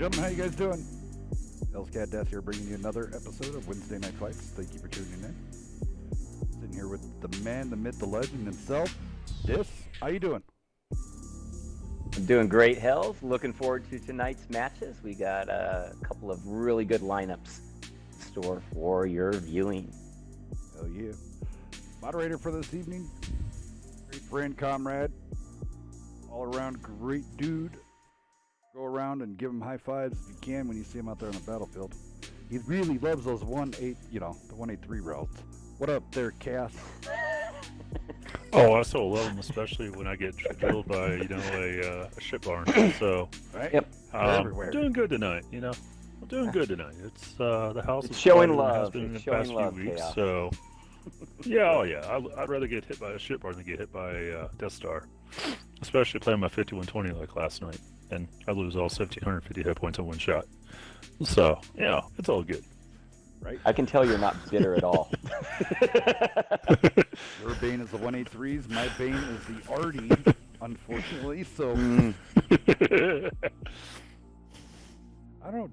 gentlemen, how you guys doing? Elscat Death here, bringing you another episode of Wednesday Night Fights. Thank you for tuning in. Sitting here with the man, the myth, the legend himself, Dis. How you doing? I'm doing great, Hells. Looking forward to tonight's matches. We got a couple of really good lineups in store for your viewing. Hell yeah. Moderator for this evening, great friend, comrade, all around great dude. Go around and give him high fives if you can when you see him out there on the battlefield. He really loves those 1-8, the 183 routes. What up there, Cass? Oh, I so love them, especially when I get drilled by, a ship barn. So, Right? Yep. I'm doing good tonight, I'm doing good tonight. It's, the house It's is showing quieter than it has love. been in It's the past showing love, few weeks, Chaos. so... Yeah. I'd rather get hit by a ship barn than get hit by Death Star. Especially playing my 5120 like last night. And I lose all 1,750 hit points in one shot. So, it's all good. Right? I can tell you're not bitter at all. Your bane is the 183s. My bane is the Artie, unfortunately. So, I don't know.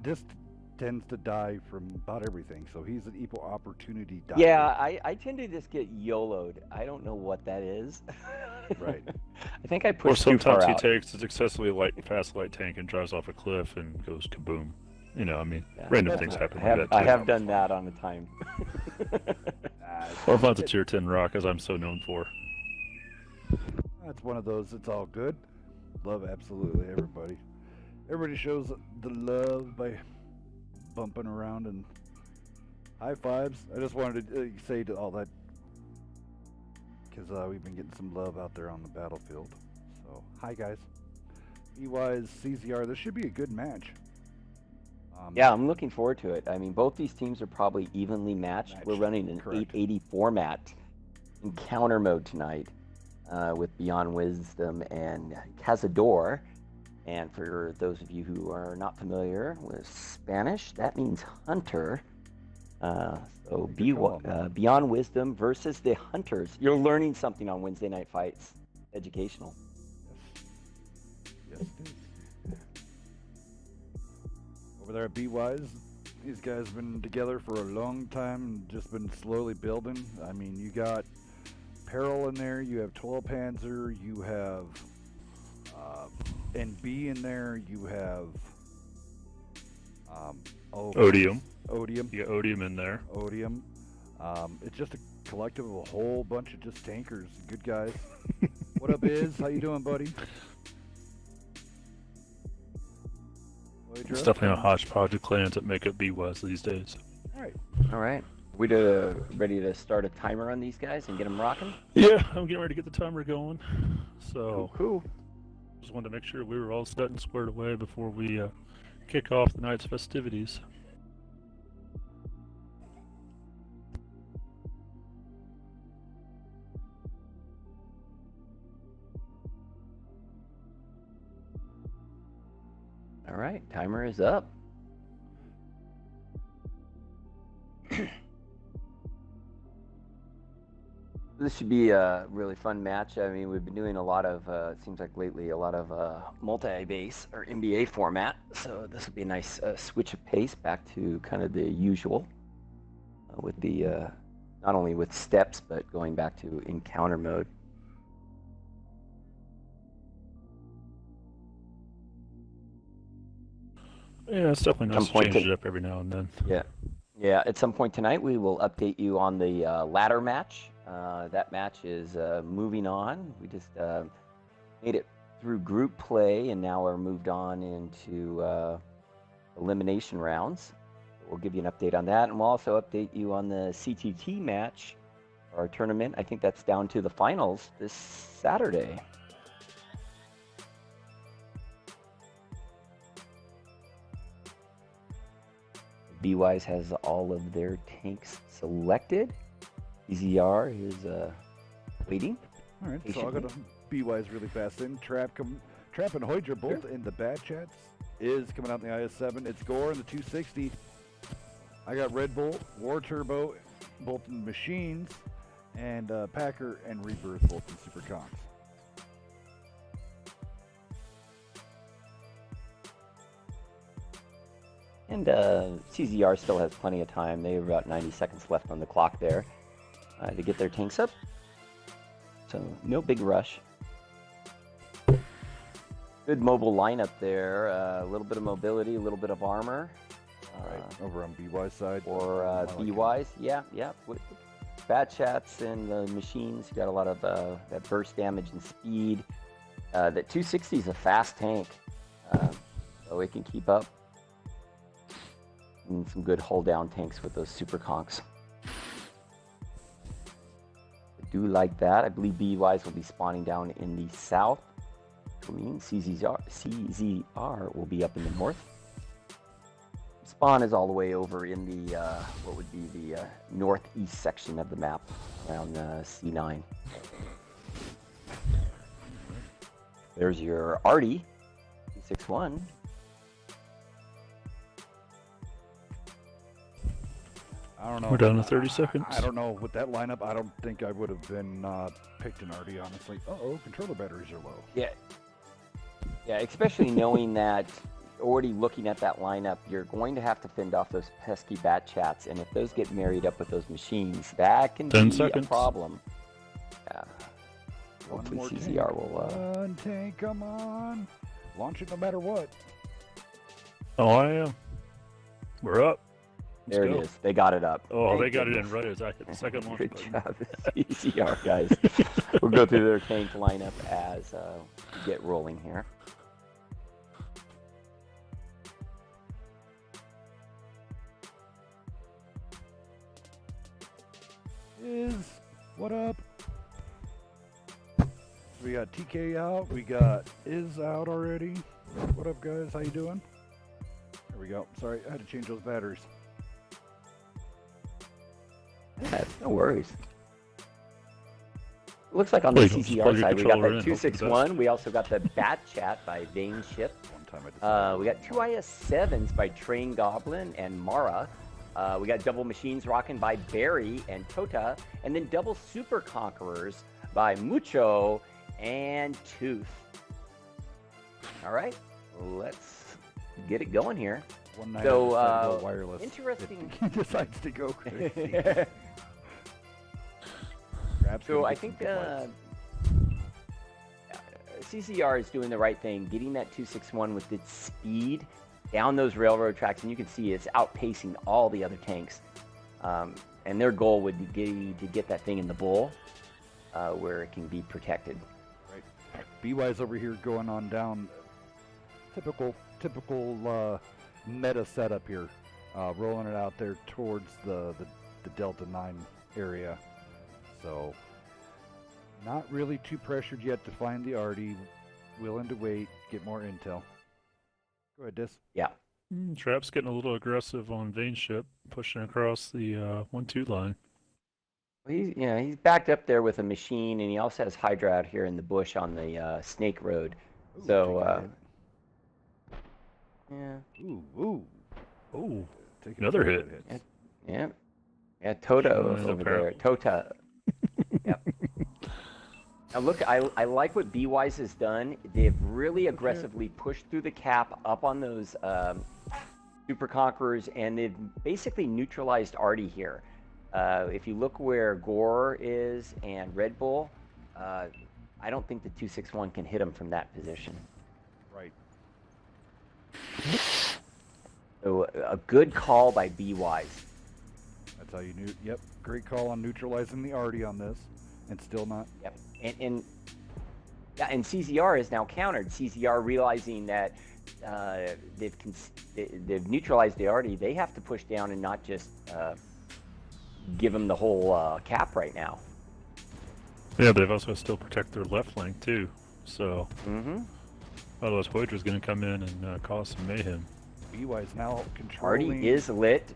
Dis tends to die from about everything. So, he's an equal opportunity die. Yeah, I tend to just get YOLO'd. I don't know what that is. Right. I think I Or pushed too far sometimes he out. takes an excessively fast light tank and drives off a cliff and goes kaboom. Yeah, Random things happen I like that too. have done that on the time. Or if it's a tier 10 rock, as I'm so known for. That's one of those. It's all good. Love absolutely everybody. Everybody shows the love by bumping around and high fives. I just wanted to say to all that because we've been getting some love out there on the battlefield. So, hi guys. BWISE, CZR. This should be a good match. Yeah, I'm looking forward to it. I mean, both these teams are probably evenly matched. We're running an Correct. 880 format in counter mode tonight with Beyond Wisdom and Cazador. And for those of you who are not familiar with Spanish, that means hunter. So Beyond Wisdom versus the Hunters. You're learning something on Wednesday Night Fights. Educational. Yes, it is. Over there at BWISE, these guys have been together for a long time and just been slowly building. I mean, you got Peril in there, you have 12 Panzer, you have NB in there, you have Odium. Odium. You got Odium in there. Odium. It's just a collective of a whole bunch of just tankers, good guys. What up, Iz? How you doing, buddy? It's definitely a hodgepodge of clans that make up BWISE these days. All right. We ready to start a timer on these guys and get them rocking? Yeah, I'm getting ready to get the timer going. So, Cool. just wanted to make sure we were all set and squared away before we kick off the night's festivities. All right, timer is up. This should be a really fun match. I mean, we've been doing a lot of, it seems like lately, a lot of multi-base or NBA format. So this will be a nice switch of pace back to kind of the usual with the, not only with steps, but going back to encounter mode. Yeah, it's definitely nice Some to point change it up every now and then. Yeah. At some point tonight, we will update you on the ladder match. That match is moving on. We just made it through group play, and now we're moved on into elimination rounds. We'll give you an update on that, and we'll also update you on the CTT match, our tournament. I think that's down to the finals this Saturday. BWISE has all of their tanks selected. CZR is waiting. All right, so I'll go to BWISE really fast. Then Trap and Hoydra both in the bad chats. Is coming out in the IS-7. It's Gore in the 260. I got Red Bull, War Turbo, both in machines, and Packer and Rebirth, both in Super Cons. And CZR still has plenty of time. They have about 90 seconds left on the clock there to get their tanks up. So no big rush. Good mobile lineup there. A little bit of mobility, a little bit of armor. Right, over on BWISE side. Or BWISE, yeah. With bat chats and the machines, you got a lot of that burst damage and speed. That 260 is a fast tank, so it can keep up. And some good hull down tanks with those super conks. I do like that. I believe BWISE will be spawning down in the south. Which means CZR will be up in the north. Spawn is all the way over in the what would be the northeast section of the map, around C9. There's your Artie 261. I don't know. We're down to 30 seconds. I don't know. With that lineup, I don't think I would have been picked an Artie, honestly. Uh-oh, controller batteries are low. Yeah, especially knowing that already looking at that lineup, you're going to have to fend off those pesky bat chats, and if those get married up with those machines, that can be a problem. Yeah. Hopefully CZR will... One tank, come on. Launch it no matter what. Oh, I am. We're up. There it is. They got it up. Oh, they got it in right as I hit the second launch Good button. job, CZR guys. We'll go through their tank lineup as we get rolling here. What up? We got TK out. We got Is out already. What up, guys? How you doing? There we go. Sorry, I had to change those batteries. Yeah, no worries. It looks like on the CZR side, we got that 261. We also got the Bat Chat by Vane Ship. We got two IS-7s by Train Goblin and Mara. We got double machines rocking by Barry and Tota. And then double super conquerors by Mucho and Tooth. All right, let's get it going here. One night so, wireless. Interesting. He decides to go crazy. So I think CZR is doing the right thing, getting that 261 with its speed down those railroad tracks, and you can see it's outpacing all the other tanks. And their goal would be to get that thing in the bull, where it can be protected. Right. BWISE over here going on down. Typical meta setup here, rolling it out there towards the Delta 9 area. So not really too pressured yet to find the Artie. Willing to wait, get more intel. Go ahead, Dis. Yeah. Trap's getting a little aggressive on Vane Ship, pushing across the 1-2 line. He's backed up there with a machine, and he also has Hydra out here in the bush on the Snake Road. Ooh, so, Oh, another hit. Yeah, Toto over there. Tota. Yep. Now look, I like what BWISE has done. They've really aggressively pushed through the cap up on those Super Conquerors, and they've basically neutralized Artie here. If you look where Gore is and Red Bull, I don't think the 261 can hit him from that position. Right. So a good call by BWISE. That's how you knew. Yep, great call on neutralizing the Artie on this, and still not. Yep, and CZR is now countered. CZR realizing that they've neutralized the Artie, they have to push down and not just give them the whole cap right now. Yeah, but they've also still protect their left flank too. So otherwise Hydra going to come in and cause some mayhem. BWISE now controlling. Artie is lit.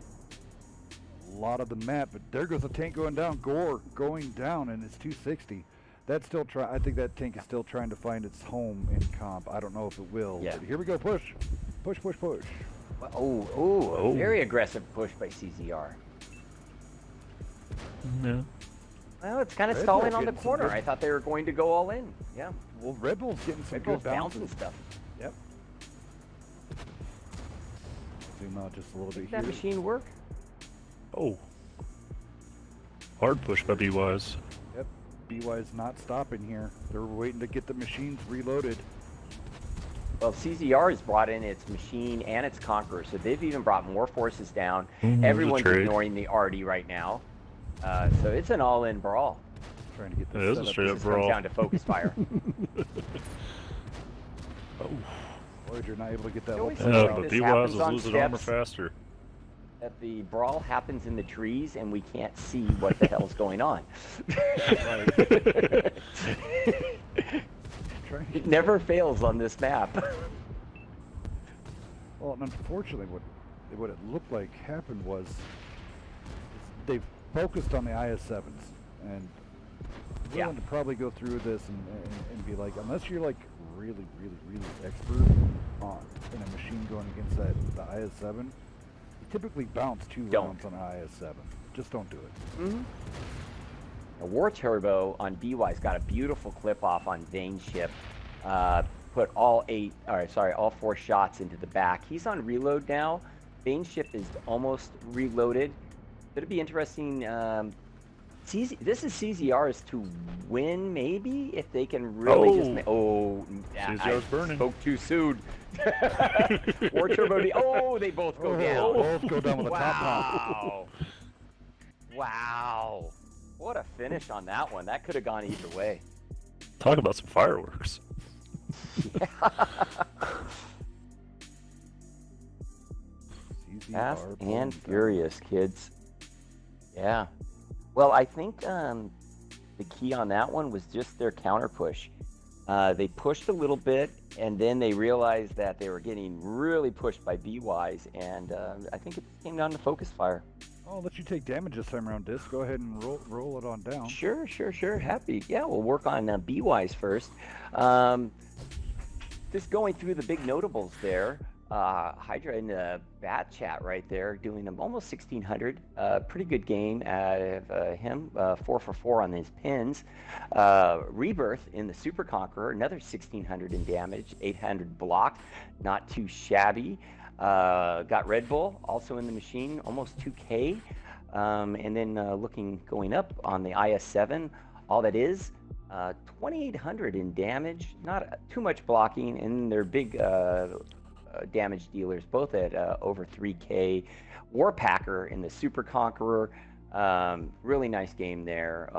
A lot of the map, but there goes the tank going down. Gore going down, and it's 260. That's still I think that tank is still trying to find its home in comp. I don't know if it will. Yeah. But here we go. Push. Oh, very aggressive push by CZR. Yeah. Well, it's kind of Red stalling Bull on the getting corner. some good- I thought they were going to go all in. Yeah. Well, Red Bull's getting some Red good Bull's bouncing bounces. stuff. Yep. zoom out just a little bit Does here. that machine work? Oh. Hard push by BWISE. Yep, BWISE not stopping here. They're waiting to get the machines reloaded. Well, CZR has brought in its machine and its Conqueror, so they've even brought more forces down. There's a Everyone's trade. ignoring the Artie right now. So it's an all-in brawl. Trying to get this It is set a up. straight up This comes brawl. down to focus fire. Oh. Boy, you're not able to get that It always one. seems Yeah, like but this BWISE happens is on losing armor steps. faster. That the brawl happens in the trees and we can't see what the hell's going on. It never fails on this map. Well, and unfortunately, what it looked like happened was they focused on the IS-7s and willing to probably go through this and be like, unless you're like really expert in a machine going against the IS-7, you typically bounce 2 rounds on an IS-7. Just don't do it. Mm-hmm. A War Turbo on BWISE got a beautiful clip off on Vane's ship. Put all 4 shots into the back. He's on reload now. Vane's ship is almost reloaded. It'll be interesting. This is CZR's to win, maybe, if they can really CZR's burning. Spoke too soon. War Turbo. They both go down. Both go down with a top knot. Wow. What a finish on that one. That could have gone either way. Talk about some fireworks. Fast and furious, kids. Yeah. Well, I think the key on that one was just their counter push. They pushed a little bit, and then they realized that they were getting really pushed by BWISE, and I think it came down to focus fire. I'll let you take damage this time around, Disc. Go ahead and roll it on down. Sure. Happy. Yeah, we'll work on BWISE first. Just going through the big notables there. Hydra in the bat chat right there, doing almost 1600. Pretty good game out of him. 4 for 4 on his pins. Rebirth in the Super Conqueror, another 1600 in damage, 800 block. Not too shabby. Got Red Bull also in the machine, almost 2K. And then going up on the IS-7, all that is 2800 in damage. Not too much blocking, and they're big damage dealers, both at over 3K. Warpacker in the Super Conqueror, really nice game there.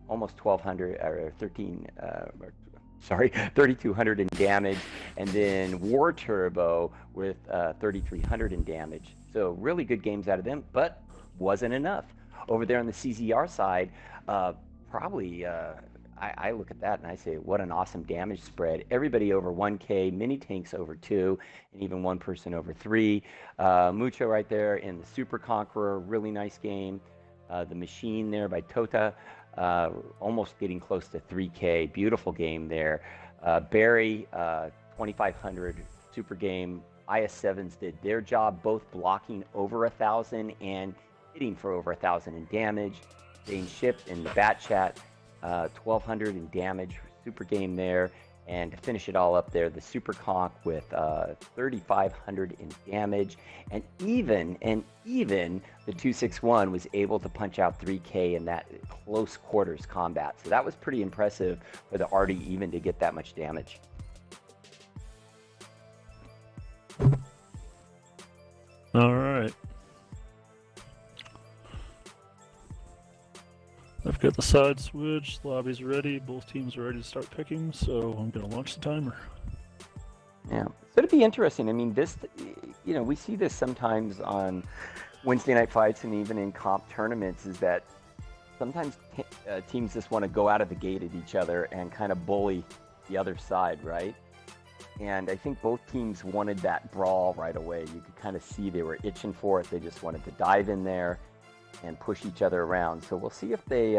Almost 1200 or 3200 in damage, and then War Turbo with 3300 in damage. So really good games out of them, but wasn't enough. Over there on the CZR side, probably I look at that and I say, what an awesome damage spread. Everybody over 1K, mini tanks over 2, and even one person over 3. Mucho right there in the Super Conqueror, really nice game. The Machine there by Tota, almost getting close to 3K. Beautiful game there. Barry, 2500, super game. IS-7s did their job, both blocking over 1,000 and hitting for over 1,000 in damage. Dane Ship in the bat chat, 1,200 in damage. Super game there. And to finish it all up there, the Super Conch with 3,500 in damage, and even the 261 was able to punch out 3K in that close quarters combat. So that was pretty impressive for the Artie even to get that much damage. All right. I've got the side switch, the lobby's ready, both teams are ready to start picking, so I'm going to launch the timer. Yeah, so it'd be interesting. I mean, this, we see this sometimes on Wednesday night fights and even in comp tournaments, is that sometimes teams just want to go out of the gate at each other and kind of bully the other side, right? And I think both teams wanted that brawl right away. You could kind of see they were itching for it. They just wanted to dive in there and push each other around. So we'll see if they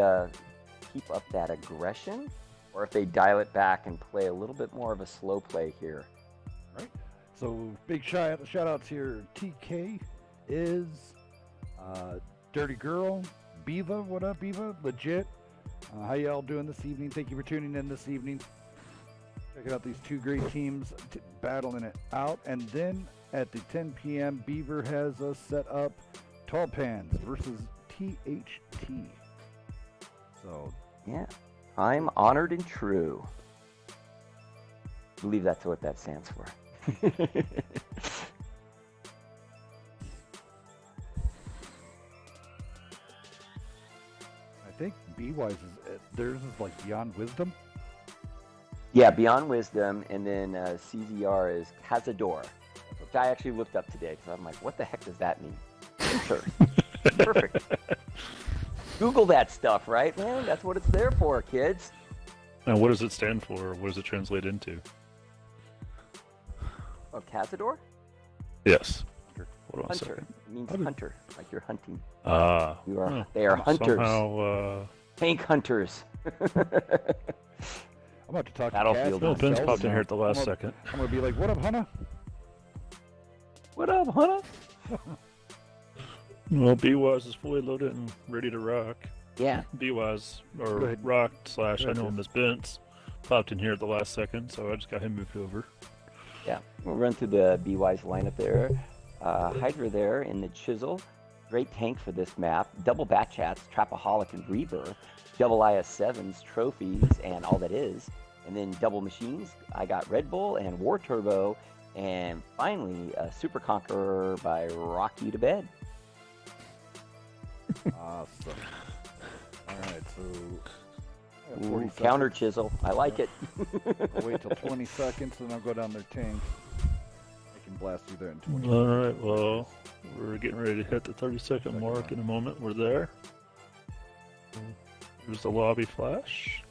keep up that aggression or if they dial it back and play a little bit more of a slow play here. Right. So big shout outs here. TK is Dirty Girl, Biva. What up, Biva? Legit. How y'all doing this evening? Thank you for tuning in this evening. Checking out these two great teams battling it out. And then at the 10 p.m. Beaver has us set up Tall Pans versus THT. So, Yeah, I'm honored and true. I believe that's what that stands for. I think BWISE theirs is like Beyond Wisdom. Yeah, Beyond Wisdom, and then CZR is Cazador, which I actually looked up today because I'm like, what the heck does that mean? Sure. Perfect. Google that stuff, right, man? That's what it's there for, kids. And what does it stand for? What does it translate into? Oh, Cazador? Yes. Hold on a Hunter. second. It means hunter, like you're hunting. Ah. You are. They are hunters. Somehow, Tank hunters. I'm about to talk Battlefield. to no, Cass Ben's myself popped in now. here at the last second. I'm gonna be like, "What up, Hunter?" What up, hunter? Well, BWISE is fully loaded and ready to rock. Yeah. BWISE, Go or ahead. Rock / Go I ahead, know him as Benz, popped in here at the last second, so I just got him moved over. Yeah, we'll run through the BWISE lineup there. Hydra there in the Chisel. Great tank for this map. Double Batchats, Trapaholic, and Rebirth. Double IS-7s, Trophies, and all that is. And then double machines. I got Red Bull and War Turbo. And finally, Super Conqueror by Rock You to Bed. Awesome. All right, so I got Ooh, 40 counter seconds. Chisel. I like it. I'll wait till 20 seconds, and I'll go down their tanks. I can blast through there in 20 All seconds. right, well, we're getting ready to hit the 30-second mark in a moment. We're there. Here's the lobby flash.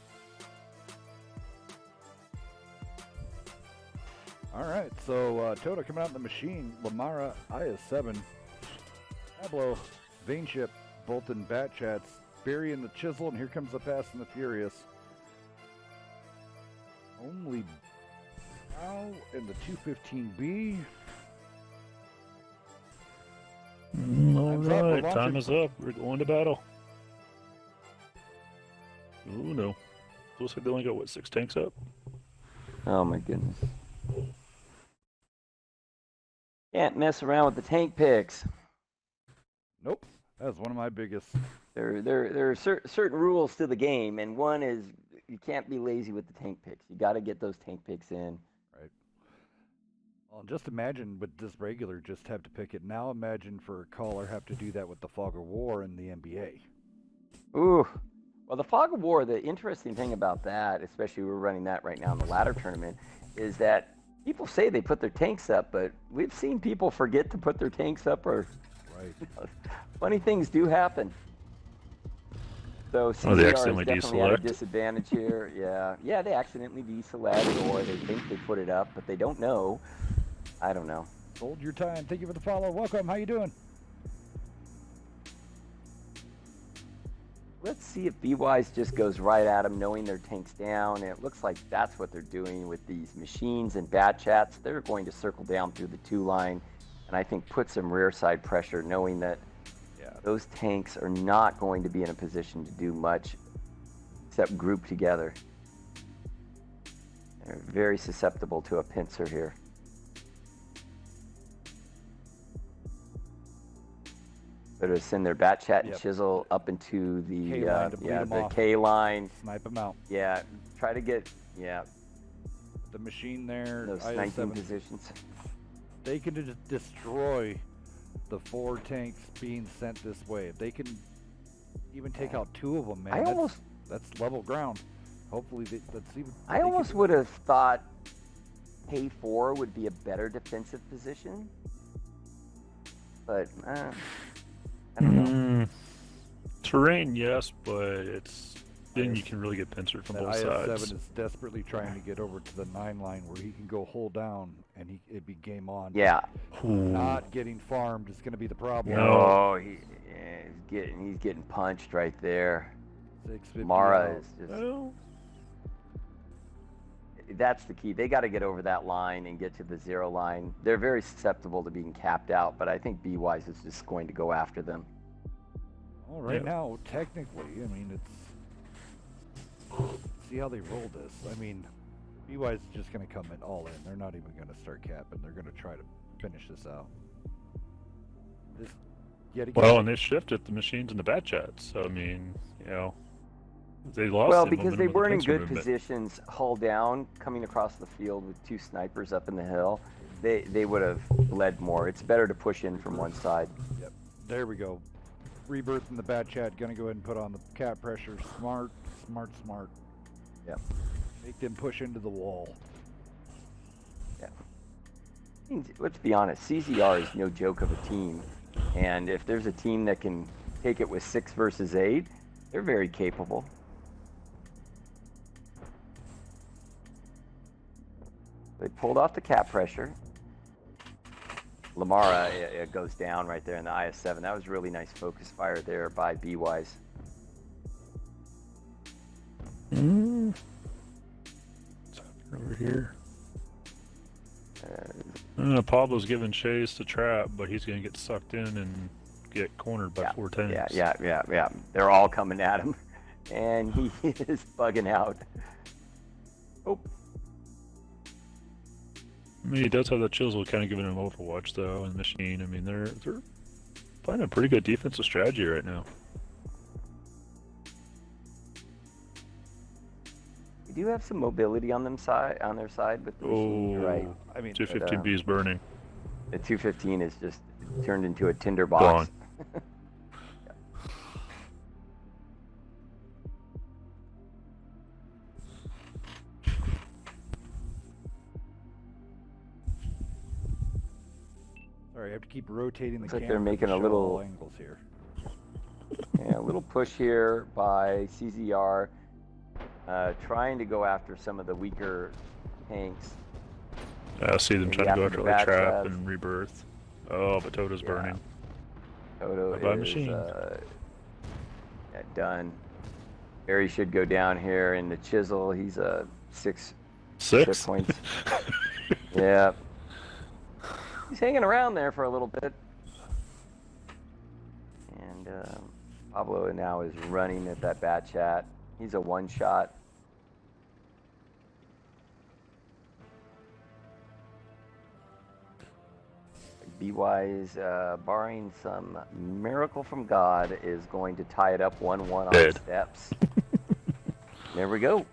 All right, so Toto coming out in the machine. Lamara, IS-7. Pablo, Vainship, Bolton, Batchats. Barry in the Chisel, and here comes the Fast and the Furious. Only now in the 215B. All Time's up, we're right, time launching. is up. We're going to battle. Oh no. Looks like they only got, what, 6 tanks up? Oh my goodness. Can't mess around with the tank picks. Nope, that's one of my biggest. There are certain rules to the game, and one is you can't be lazy with the tank picks. You got to get those tank picks in. Right. Well, just imagine with this regular just have to pick it. Now imagine for a caller have to do that with the Fog of War in the NBA. Ooh. Well, the Fog of War, the interesting thing about that, especially we're running that right now in the ladder tournament, is that people say they put their tanks up, but we've seen people forget to put their tanks up, or Right. funny things do happen. So Oh, they CZR is accidentally definitely at a deselect. disadvantage here. Yeah, they accidentally deselect, or they think they put it up, but they don't know. I don't know. Hold your time. Thank you for the follow. Welcome. How you doing? Let's see if BWISE just goes right at them, knowing their tank's down. And it looks like that's what they're doing with these machines and Batchats. They're going to circle down through the 2 line, and I think put some rear side pressure, knowing that those tanks are not going to be in a position to do much except group together. They're very susceptible to a pincer here. So to send their Batchat and Yep. Chisel up into the K-line to bleed 'em the off. K line. Snipe them out. Yeah, try to get The machine there. those sniping IS-7. positions. They can just destroy the 4 tanks being sent this way. If they can even take out 2 of them, man, that's level ground. Hopefully, let's see. I almost would have thought K4 would be a better defensive position, but I don't know. Terrain, yes, but it's then you can really get pincered from That both IS-7 sides. is desperately trying to get over to the 9 line where he can go hold down and it'd be game on. Yeah. Not getting farmed is going to be the problem. No. Oh, he's getting punched right there. 650 Mara out. is just. Well, That's the key. They got to get over that line and get to the 0 line. They're very susceptible to being capped out, but I think BWISE is just going to go after them. Well, right Yeah. now, technically, I mean, it's. See how they roll this. I mean, BWISE is just going to come in all in. They're not even going to start capping. They're going to try to finish this out. Yet again, Well, and they shifted the machines in the bat chats. So I mean, you know, they lost. Well, the because they momentum of the weren't in pincer good movement. positions, hull down, coming across the field with 2 snipers up in the hill, they would have led more. It's better to push in from one side. Yep. There we go. Rebirth in the bat chat. Gonna go ahead and put on the cap pressure. Smart. Yep. Make them push into the wall. Yeah. I mean, let's be honest, CZR is no joke of a team. And if there's a team that can take it with 6 versus 8, they're very capable. They pulled off the cap pressure. Lamara it goes down right there in the IS-7. That was really nice focus fire there by BWISE. Over here. Pablo's giving chase to trap, but he's going to get sucked in and get cornered by 4 tanks. Yeah. They're all coming at him, and he is bugging out. Oh. I mean, he does have that chisel kind of giving him Overwatch, though, and Machine. I mean, they're playing a pretty good defensive strategy right now. We do have some mobility on their side with the machine, you're right. I mean, 215B is burning. The 215 is just turned into a tinderbox. Sorry, I have to keep rotating the Looks like camera. they're making to a show little- all angles here. Yeah, a little push here by CZR, trying to go after some of the weaker tanks. I see them Maybe trying to go after after the like back Trap stabs. and Rebirth. Oh, but Toto's Yeah. burning. Toto Bye-bye, is machine. done. Barry should go down here in the chisel. He's a 6 6? hit points. Yeah. He's hanging around there for a little bit. And Pablo now is running at that bat chat. He's a one-shot. BWISE, barring some miracle from God, is going to tie it up 1-1 on the Dead. steps. There we go.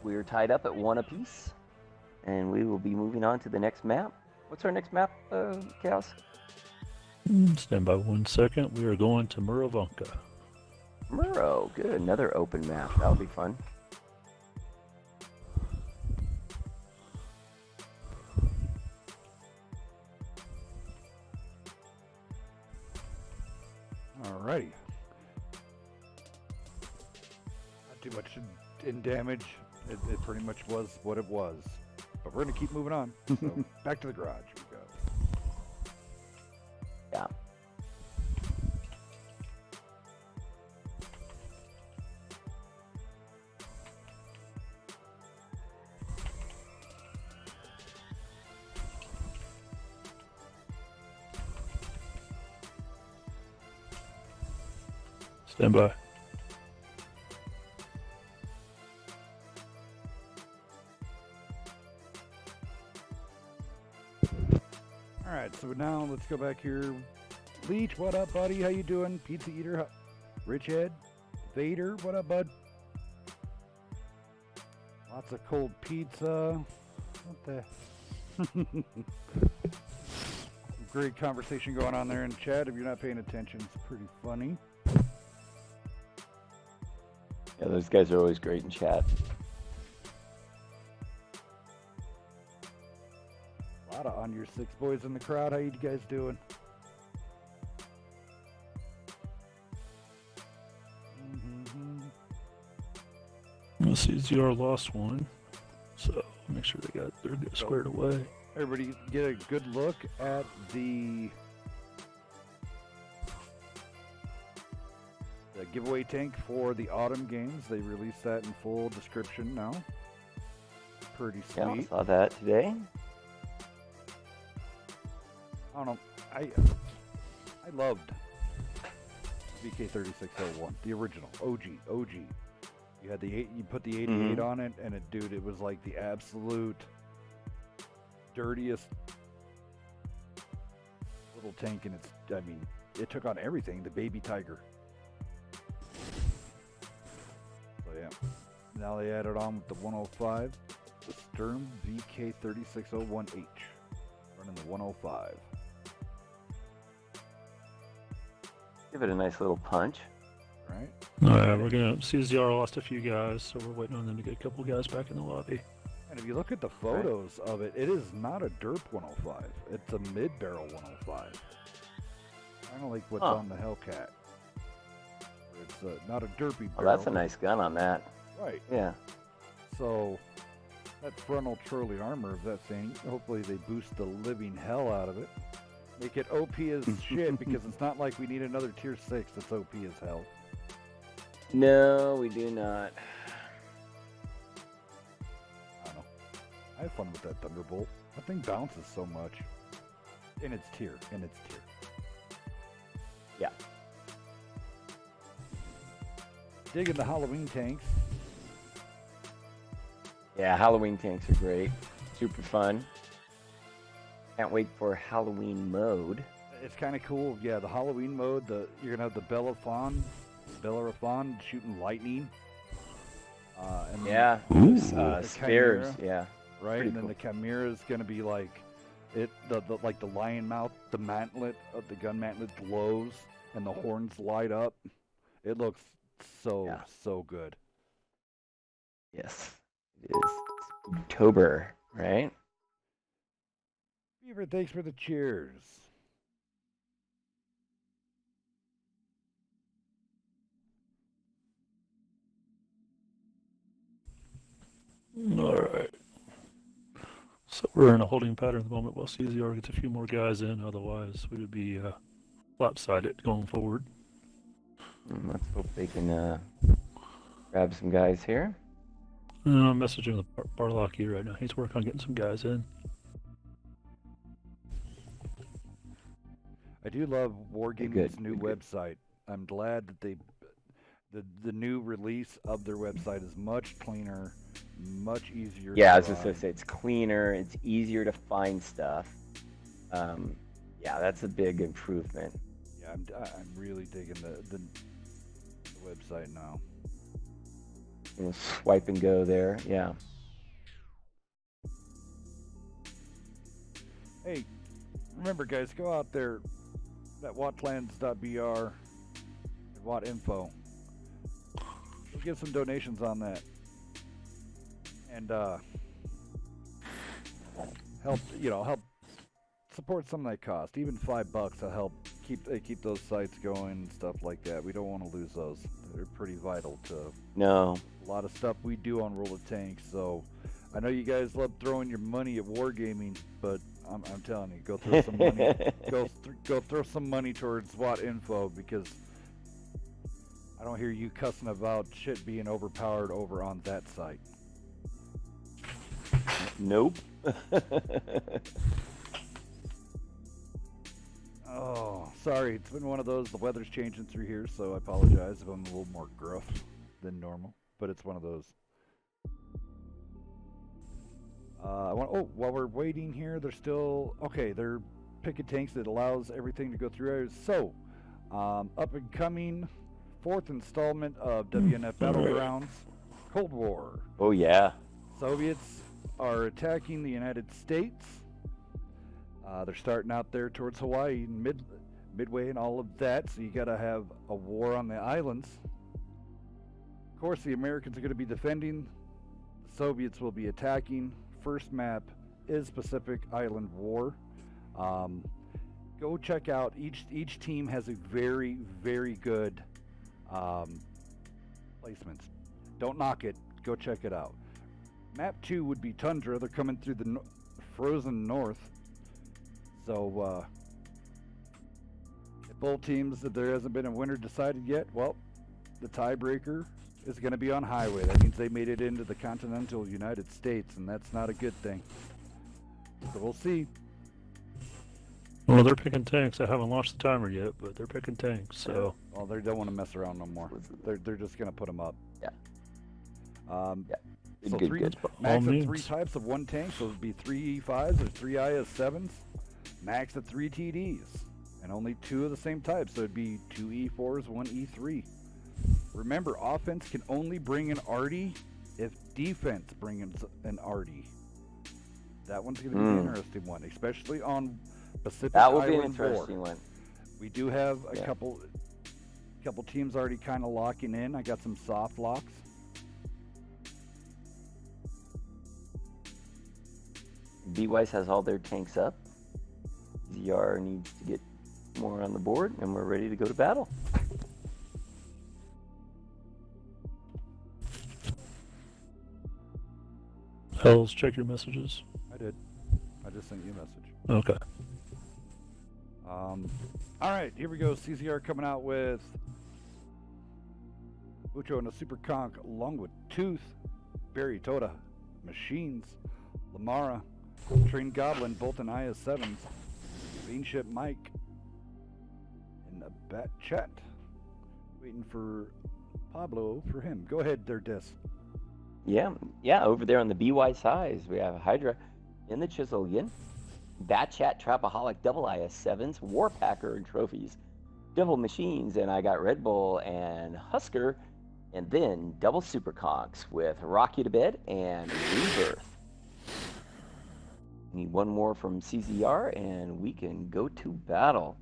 We're tied up at 1 apiece, and we will be moving on to the next map. What's our next map, Chaos? Stand by 1 second. We are going to Muravanka. Muro, good. Another open map. That'll be fun. Alrighty. Not too much in damage. It pretty much was what it was. But we're going to keep moving on. So back to the garage we go. Yeah. Stand by. Alright, so now let's go back here. Leech, what up, buddy? How you doing? Pizza Eater, Rich Head, Vader, what up, bud? Lots of cold pizza. What the? Great conversation going on there in chat. If you're not paying attention, it's pretty funny. Yeah, those guys are always great in chat. A lot of on your 6 boys in the crowd. How you guys doing? Let's see, ZR lost one. So make sure they're squared away. Everybody get a good look at the giveaway tank for the autumn games. They released that in full description now. Pretty sweet. Yeah, I saw that today. I don't know. I loved VK3601, the original OG. You had you put the 88 on it, and it was like the absolute dirtiest little tank, and I mean, it took on everything. The baby tiger. So yeah. Now they added on with the 105, the Sturm VK3601H, running the 105. Give it a nice little punch. Right. We're gonna CZR lost a few guys, so we're waiting on them to get a couple guys back in the lobby. And if you look at the photos of it, it is not a derp 105. It's a mid-barrel 105. Kind of like what's on the Hellcat. It's not a derpy barrel. Oh, that's a nice gun on that. Right. Yeah. So that frontal Charlie armor of that thing, hopefully they boost the living hell out of it. Make it OP as shit, because it's not like we need another tier 6 that's OP as hell. No, we do not. I don't know. I have fun with that Thunderbolt. That thing bounces so much. In its tier. Yeah. Digging the Halloween tanks. Yeah, Halloween tanks are great. Super fun. Can't wait for Halloween mode. It's kind of cool. Yeah, the Halloween mode, you're going to have the Bellerophon shooting lightning. And Yeah. the Spears. Chimera, Yeah. right? Pretty And then cool. the Chimera is going to be like like the lion mouth, the mantlet of the gun mantlet glows and the horns light up. It looks so good. Yes. It is October, right? Beaver, thanks for the cheers. All right. So we're in a holding pattern at the moment while CZR gets a few more guys in. Otherwise, we would be lopsided going forward. Let's hope they can grab some guys here. I'm messaging the Barlocky right now. He's working on getting some guys in. I do love Wargaming's new Good. website. I'm glad that the new release of their website is much cleaner, much easier. Yeah, I to was just run. gonna say it's cleaner, it's easier to find stuff. Yeah, that's a big improvement. Yeah, I'm really digging the website now. We'll swipe and go there. Yeah. Hey, remember guys, go out there at watplans.br and watinfo. We'll get some donations on that. And help support some of that cost. Even $5 will help keep those sites going and stuff like that. We don't want to lose those. They're pretty vital to No. a lot of stuff we do on Roll of Tanks. So I know you guys love throwing your money at Wargaming, but I'm telling you, go throw some money. Go throw some money towards WOT Info, because I don't hear you cussing about shit being overpowered over on that site. Nope. Oh, sorry. It's been one of those. The weather's changing through here, so I apologize if I'm a little more gruff than normal. But it's one of those. While we're waiting here, they're still okay. They're picking tanks that allows everything to go through areas. So, up and coming, 4th installment of WNF Battlegrounds, Cold War. Oh yeah. Soviets are attacking the United States. They're starting out there towards Hawaii, Midway, and all of that. So you got to have a war on the islands. Of course, the Americans are going to be defending. The Soviets will be attacking. First map is Pacific Island War. Go check out. Each team has a very, very good placements. Don't knock it. Go check it out. Map 2 would be Tundra. They're coming through the frozen north. So, if both teams, if there hasn't been a winner decided yet, well, the tiebreaker is going to be on highway. That means they made it into the continental United States, and that's not a good thing. So we'll see. Well, they're picking tanks. I haven't launched the timer yet, but they're picking tanks. So. Well, they don't want to mess around no more. They're just going to put them up. Yeah. Um, Yeah. So Good. max All of 3 means. types of one tank, so it would be 3 E5s or 3 IS7s, max of 3 TDs. and only 2 of the same type, so it'd be 2 E4s, 1 E3. Remember, offense can only bring an arty if defense brings an arty. That one's going to be an interesting one, especially on Pacific That will Island be an interesting War. one. We do have a couple teams already kind of locking in. I got some soft locks. BWISE has all their tanks up. CZR needs to get more on the board, and we're ready to go to battle. Hells, check your messages. I did. I just sent you a message. Okay. All right, here we go. CZR coming out with Ucho and a Super Conch, along with Tooth, Barry Toda, Machines, Lamara, Train Goblin, Bolton IS-7s, Beanship Mike, and a Bat Chat. Waiting for Pablo for him. Go ahead there, Des. Yeah, over there on the BWISE highs, we have Hydra in the Chisel again. Bat Chat, Trapaholic, Double IS-7s, Warpacker and Trophies, Devil Machines, and I got Red Bull and Husker, and then double Super Conchs with Rock You to Bed and Rebirth. Need one more from CZR, and we can go to battle.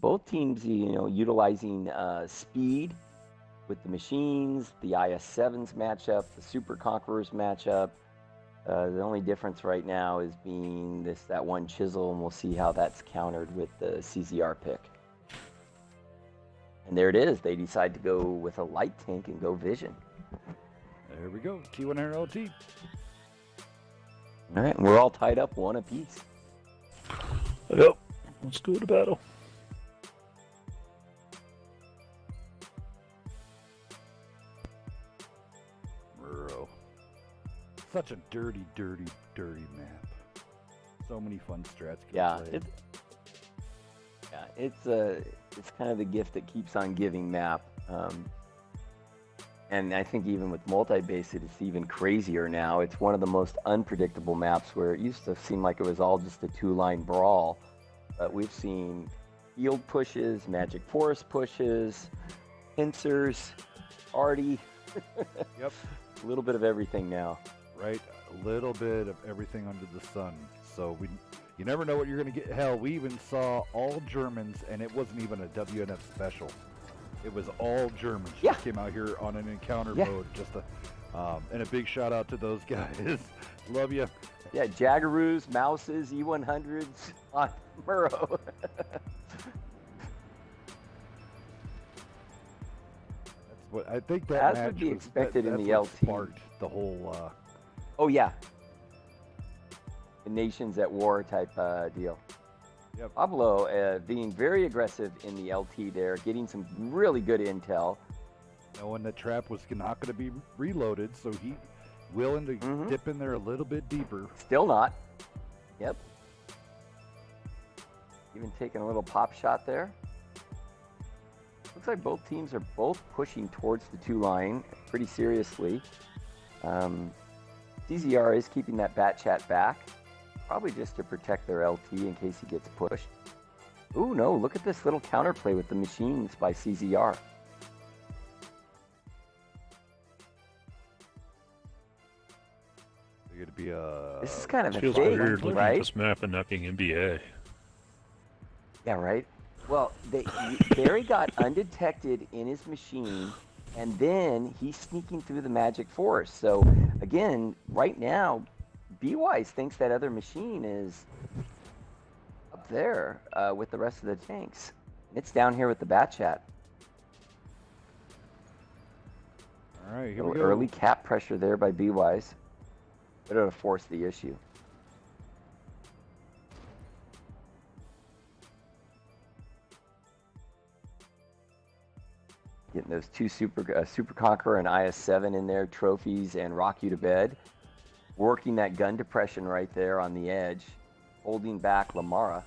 Both teams, utilizing speed with the Machines, the IS-7s matchup, the Super Conquerors matchup. The only difference right now is being that one Chisel, and we'll see how that's countered with the CZR pick. And there it is. They decide to go with a light tank and go Vision. There we go. T1 LT. All right, and we're all tied up 1 apiece. Yep. Let's go to battle. Such a dirty, dirty, dirty map. So many fun strats. Yeah, it's kind of the gift that keeps on giving map. And I think even with multi-base, it's even crazier now. It's one of the most unpredictable maps, where it used to seem like it was all just a 2-line brawl. But we've seen field pushes, Magic Forest pushes, pincers, arty. Yep. A little bit of everything now. Right, a little bit of everything under the sun. So you never know what you're going to get. Hell, we even saw all Germans, and it wasn't even a WNF special. It was all Germans. Yeah. Just came out here on an encounter mode. And a big shout out to those guys. Love you. Yeah, Jaggaroos, Mouses, E100s on Murrow. What I think that As match would be was, expected in that's the what LT. sparked the whole. Oh yeah, the nations at war type deal. Yep. Pablo being very aggressive in the LT there, getting some really good intel. Knowing the trap was not going to be reloaded, so he willing to dip in there a little bit deeper. Still not. Yep. Even taking a little pop shot there. Looks like both teams are both pushing towards the 2-line pretty seriously. CZR is keeping that Bat Chat back, probably just to protect their LT in case he gets pushed. Ooh, no, look at this little counterplay with the Machines by CZR. It'd be This is kind of a Feels thing, weird looking at right? this map and not being NBA. Yeah, right. Well, Barry got undetected in his machine, and then he's sneaking through the Magic Forest. So, again, right now, BWISE thinks that other machine is up there with the rest of the tanks. It's down here with the Bat Chat. all right. Here So we go. early cap pressure there by BWISE. Better to force the issue. Getting those 2 Super Conqueror and IS-7 in there, trophies, and Rock You to Bed. Working that gun depression right there on the edge. Holding back Lamara.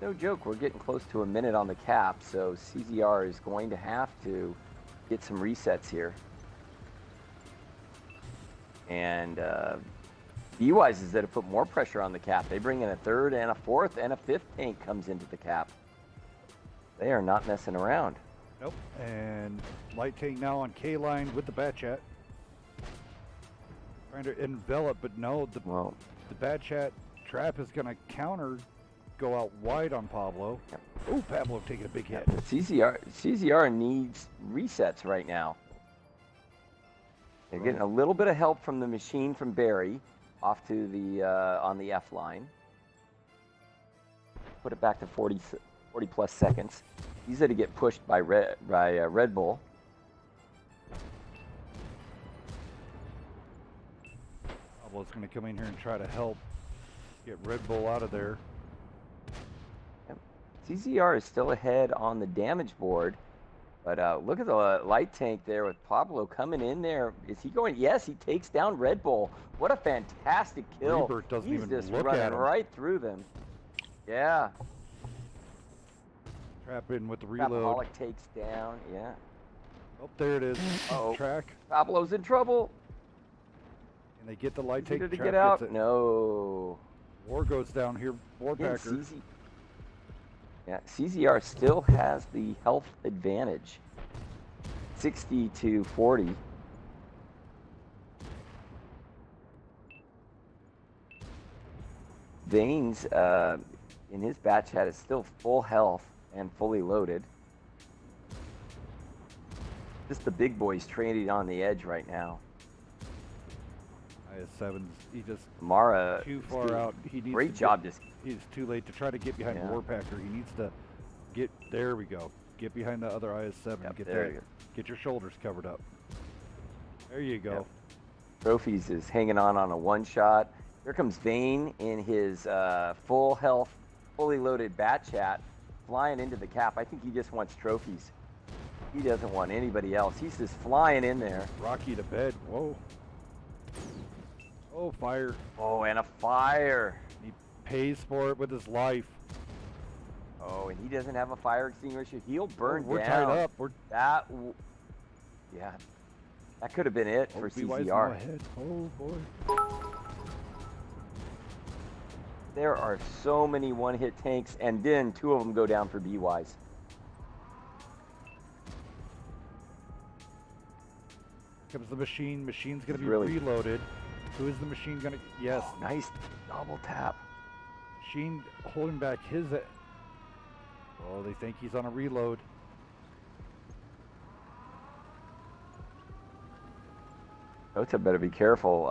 No joke, we're getting close to a minute on the cap, so CZR is going to have to get some resets here. And BWISE is there to put more pressure on the cap. They bring in a third and a fourth and a fifth tank comes into the cap. They are not messing around. Nope. And light tank now on K line with the bat chat. Trying to envelop, but no, the bat chat trap is going to counter, go out wide on Pablo. Yep. Oh, Pablo taking a big hit. CZR needs resets right now. They're getting a little bit of help from the machine from Barry off to the on the F line. Put it back to 40 plus seconds. Easy to get pushed by Red Bull. Pablo's going to come in here and try to help get Red Bull out of there. Yep. CZR is still ahead on the damage board, but look at the light tank there with Pablo coming in there. Is he going? Yes, he takes down Red Bull. What a fantastic kill. Rebirth doesn't He's even just look running at him. right through them. Yeah. Trap in with the reload. Trapaholic takes down, yeah. Oh, there it is. Uh-oh. Track. Pablo's in trouble. And they get the light Easy tank. to Trap get out. gets it. No. War goes down here. Again, Warpacker. CZR still has the health advantage. 60 to 40. Veins in his batch hat is still full health and fully loaded. Just the big boys trading on the edge right now. IS-7's, he just Mara too far out. He needs great to job just He's too late to try to get behind Warpacker. He needs to get, there we go. Get behind the other IS-7. Yep, get there you go. Get your shoulders covered up. There you go. Yep. Trophies is hanging on a one shot. Here comes Vane in his full health, fully loaded bat chat, flying into the cap. I think he just wants trophies. He doesn't want anybody else. He's just flying in there. Rocky to bed. Whoa. Oh, fire. Oh, and a fire. He pays for it with his life. Oh, and he doesn't have a fire extinguisher. He'll burn we're down. tied up. Yeah. That could have been it for BWISE CZR. now ahead. Oh, boy. There are so many one-hit tanks, and then two of them go down for BWISE. Comes the machine. Machine's going to be Really? reloaded. Who is the machine going to? Yes. Oh, nice double tap. Machine holding back his. Oh, they think he's on a reload. Kota better be careful.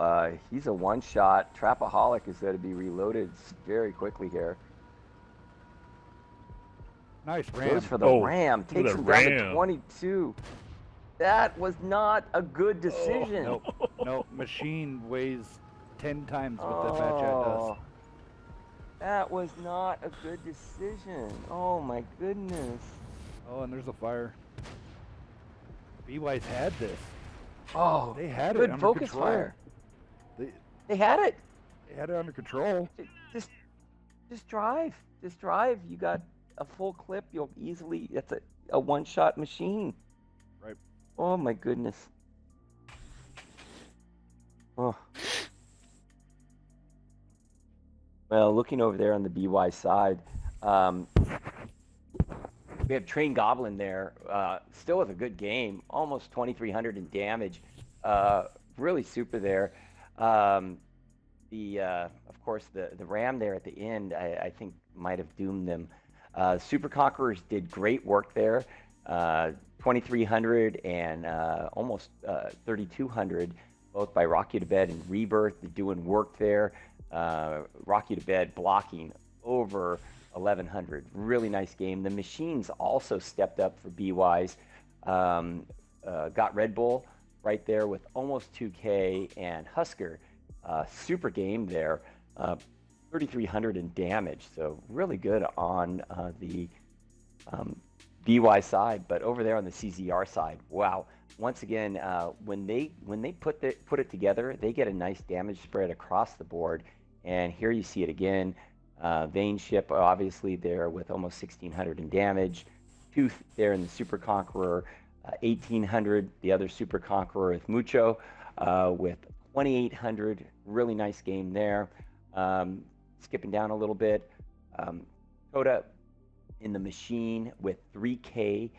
He's a one-shot. Trapaholic is going to be reloaded very quickly here. Nice ram. Goes for the ram. Takes him down to 22. That was not a good decision. Oh, no. Machine weighs 10 times what that batch does. That was not a good decision. Oh my goodness. Oh, and there's a fire. BWISE had this. Oh, they had it good under focus control. fire. They had it. They had it under control. Just drive. Just drive. You got a full clip. You'll easily. That's a one-shot machine. Right. Oh my goodness. Oh. Well, looking over there on the BWISE side, we have Train Goblin there, still with a good game, almost 2,300 in damage. Really super there. Of course, the ram there at the end, I think might have doomed them. Super Conquerors did great work there. 2,300 and almost 3,200, both by Rock You to Bed and Rebirth. They're doing work there. Rock You to Bed blocking over 1,100. Really nice game. The machines also stepped up for BWISE. Got Red Bull right there with almost 2K, and Husker. Super game there. 3,300 in damage. So really good on the BWISE side, but over there on the CZR side, wow. Once again, when they put it together, they get a nice damage spread across the board. And here you see it again. Vane ship obviously there with almost 1,600 in damage. Tooth there in the Super Conqueror, 1,800. The other Super Conqueror with Mucho with 2,800. Really nice game there. Skipping down a little bit, Coda in the machine with 3K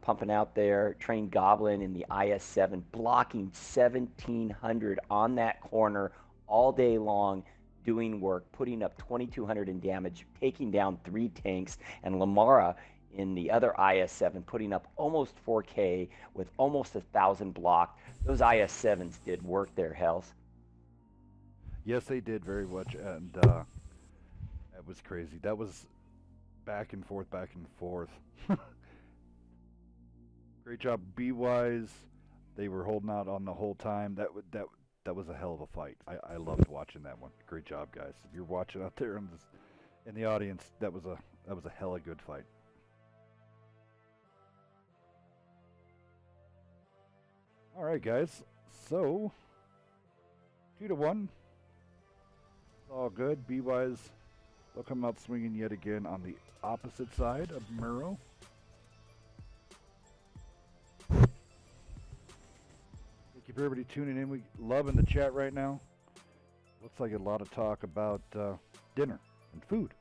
pumping out there. Trained Goblin in the IS-7, blocking 1,700 on that corner all day long, doing work, putting up 2,200 in damage, taking down 3 tanks, and Lamara in the other IS-7 putting up almost 4K with almost 1,000 blocked. Those IS-7s did work there, Hells. Yes, they did very much, and that was crazy. That was back and forth, back and forth. Great job, BWISE. They were holding out on the whole time. That was a hell of a fight. I loved watching that one. Great job, guys. If you're watching out there in the audience, that was a hella good fight. All right, guys. So 2-1. It's all good. BWISE, they'll come out swinging yet again on the opposite side of Murrow. Thank you for everybody tuning in. We loving the chat right now. Looks like a lot of talk about dinner and food.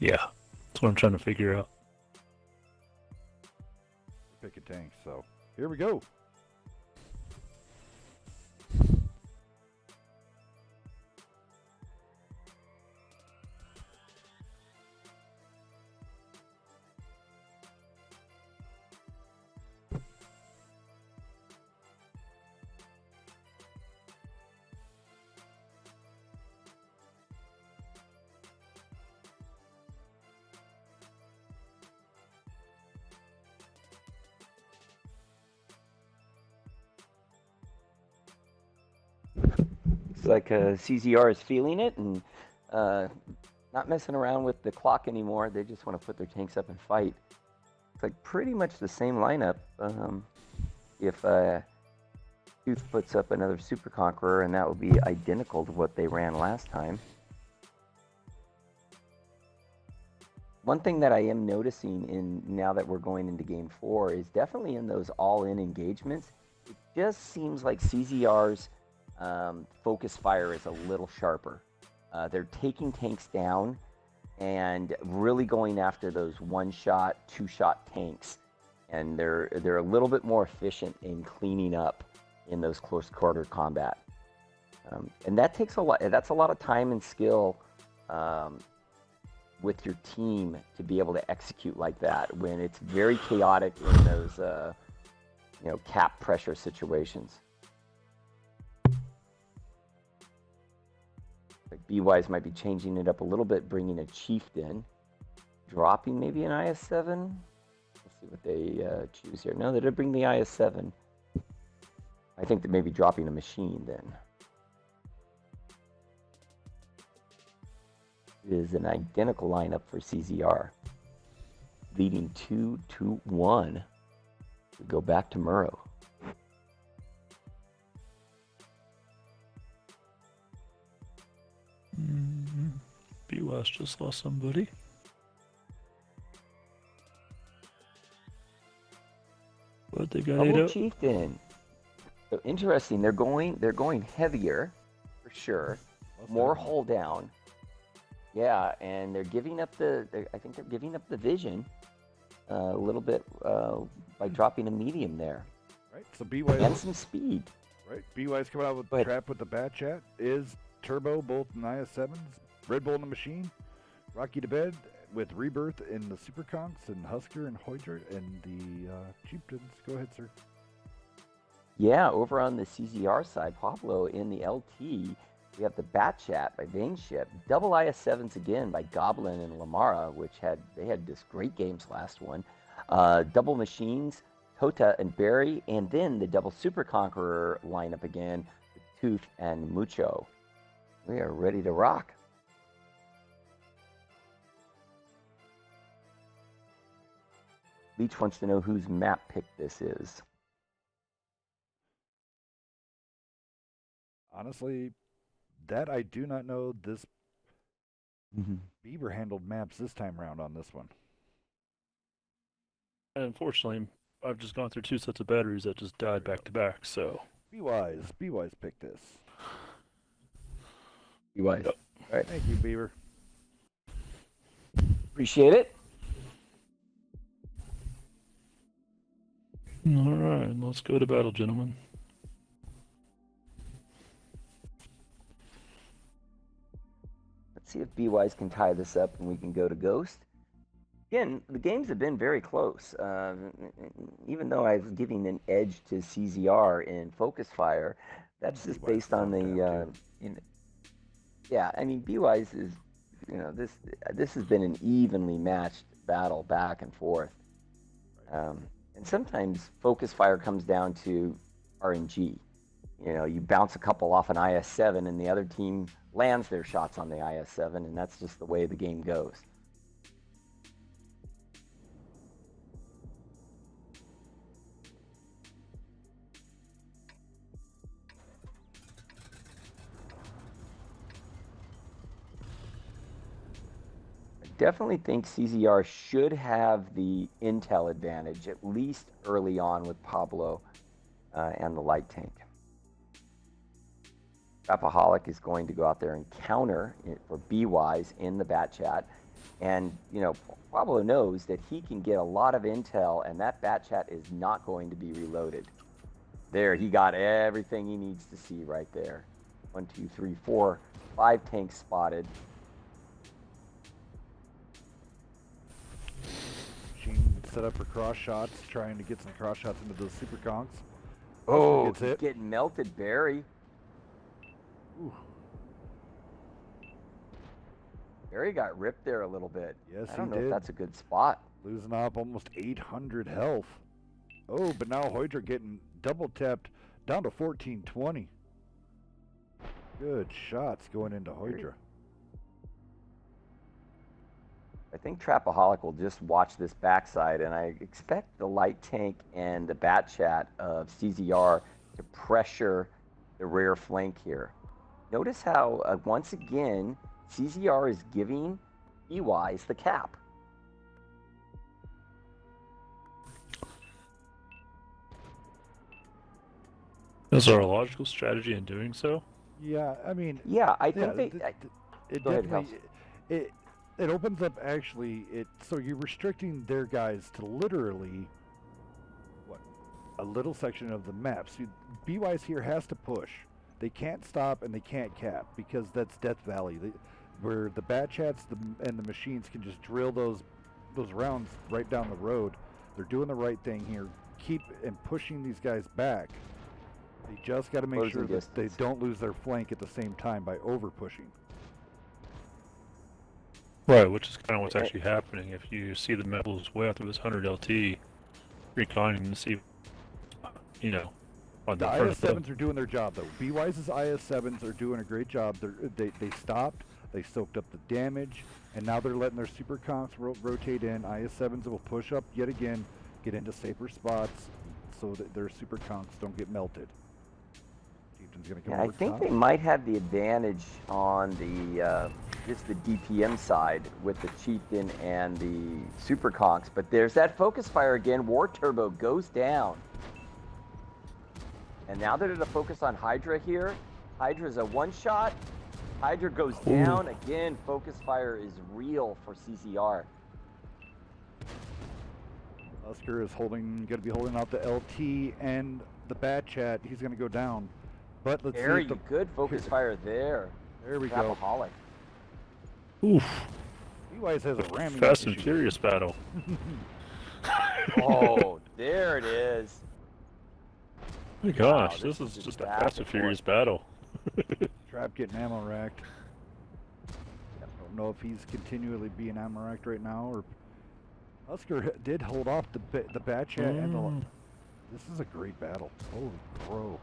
Yeah, that's what I'm trying to figure out. Pick a tank. So here we go. Looks like CZR is feeling it and not messing around with the clock anymore. They just want to put their tanks up and fight. It's like pretty much the same lineup. If Tooth puts up another Super Conqueror, and that will be identical to what they ran last time. One thing that I am noticing now that we're going into Game 4 is definitely in those all-in engagements, it just seems like CZR's focus fire is a little sharper. They're taking tanks down and really going after those one-shot, two-shot tanks, and they're a little bit more efficient in cleaning up in those close quarter combat, and that takes a lot. That's a lot of time and skill with your team to be able to execute like that when it's very chaotic in those cap pressure situations. Like BWISE might be changing it up a little bit, bringing a chieftain, dropping maybe an IS-7. Let's see what they choose here. No, they did bring the IS-7. I think that maybe dropping a machine then. It is an identical lineup for CZR, leading 2-1. We go back to Murrow. BWISE just lost somebody. But they got Double 8 up. chieftain. So interesting. They're going heavier, for sure. More hold down. Yeah, and they're giving up I think they're giving up the vision a little bit by dropping a medium there. Right. So BWISE and some speed. Right. BWISE coming out with the trap with the bat chat is Turbo both in IS-7s, Red Bull in the machine, Rocky to bed with Rebirth in the Super Conks, and Husker and Hoydert and the Chieftains. Go ahead, sir. Yeah, over on the CZR side, Pablo in the LT. We have the Bat Chat by Vainship, double IS-7s again by Goblin and Lamara, which they had just great games last one. Double machines, Tota and Barry, and then the double Super Conqueror lineup again with Tooth and Mucho. We are ready to rock. Leech wants to know whose map pick this is. Honestly, That I do not know. This Mm-hmm. Beaver handled maps this time around on this one. And unfortunately, I've just gone through 2 sets of batteries that just died back to back. So BWISE picked this. BWISE. Yep. All right. Thank you, Beaver. Appreciate it. all right, let's go to battle, gentlemen. Let's see if BWISE can tie this up and we can go to Ghost. Again, the games have been very close. Even though I was giving an edge to CZR in Focus Fire, that's just based on the. Yeah, I mean, BWISE is, this has been an evenly matched battle back and forth. And sometimes Focus Fire comes down to RNG. You bounce a couple off an IS-7 and the other team lands their shots on the IS-7, and that's just the way the game goes. Definitely think CZR should have the intel advantage, at least early on with Pablo and the light tank. Trapaholic is going to go out there and counter it for BWISE in the bat chat. And, Pablo knows that he can get a lot of intel, and that bat chat is not going to be reloaded. There, he got everything he needs to see right there. 1, 2, 3, 4, 5 tanks spotted. Set up for cross shots, trying to get some cross shots into those super conks. Oh, gets he's hit. getting melted, Barry. Ooh. Barry got ripped there a little bit. Yes, I don't he know did. if that's a good spot. Losing up almost 800 health. Oh, but now Hydra getting double tapped down to 1420. Good shots going into Hydra. I think Trapaholic will just watch this backside, and I expect the light tank and the bat chat of CZR to pressure the rear flank here. Notice how, once again, CZR is giving BWISE the cap. Is there a logical strategy in doing so? Yeah, I mean, Yeah, I think it Go ahead, definitely it opens up actually so you're restricting their guys to literally a little section of the map. So BWISE here has to push. They can't stop and they can't cap because that's Death Valley, where the bat chats and the machines can just drill those rounds right down the road. They're doing the right thing here. Keep and pushing these guys back. They just got to make sure that they don't lose their flank at the same time by over pushing. Right, which is kind of what's actually happening. If you see the metals way out through this 100 LT, reconning to see, on The the front IS-7s are doing their job, though. BWISE's IS-7s are doing a great job. They stopped, they soaked up the damage, and now they're letting their super conks rotate in. IS-7s will push up yet again, get into safer spots, so that their super conks don't get melted. Chieftain's gonna come I over think top. they might have the advantage on the just the DPM side with the Chieftain and the Super Conks, but there's that focus fire again. War Turbo goes down. And now they're going to focus on Hydra here. Hydra's a one-shot. Hydra goes down. Again, focus fire is real for CZR. Husker is going to be holding out the LT and the bat chat. He's going to go down. But let's Very see. good focus fire there. There we go. Trapaholic. Oof. BWISE has a ramming Fast and issue. Furious battle. Oh, there it is. My gosh, Wow, this is just a back Fast and and Furious battle. Trap getting ammo racked. Don't know if he's continually being ammo racked right now, or Husker did hold off the bat chat and the. This is a great battle. Holy crow!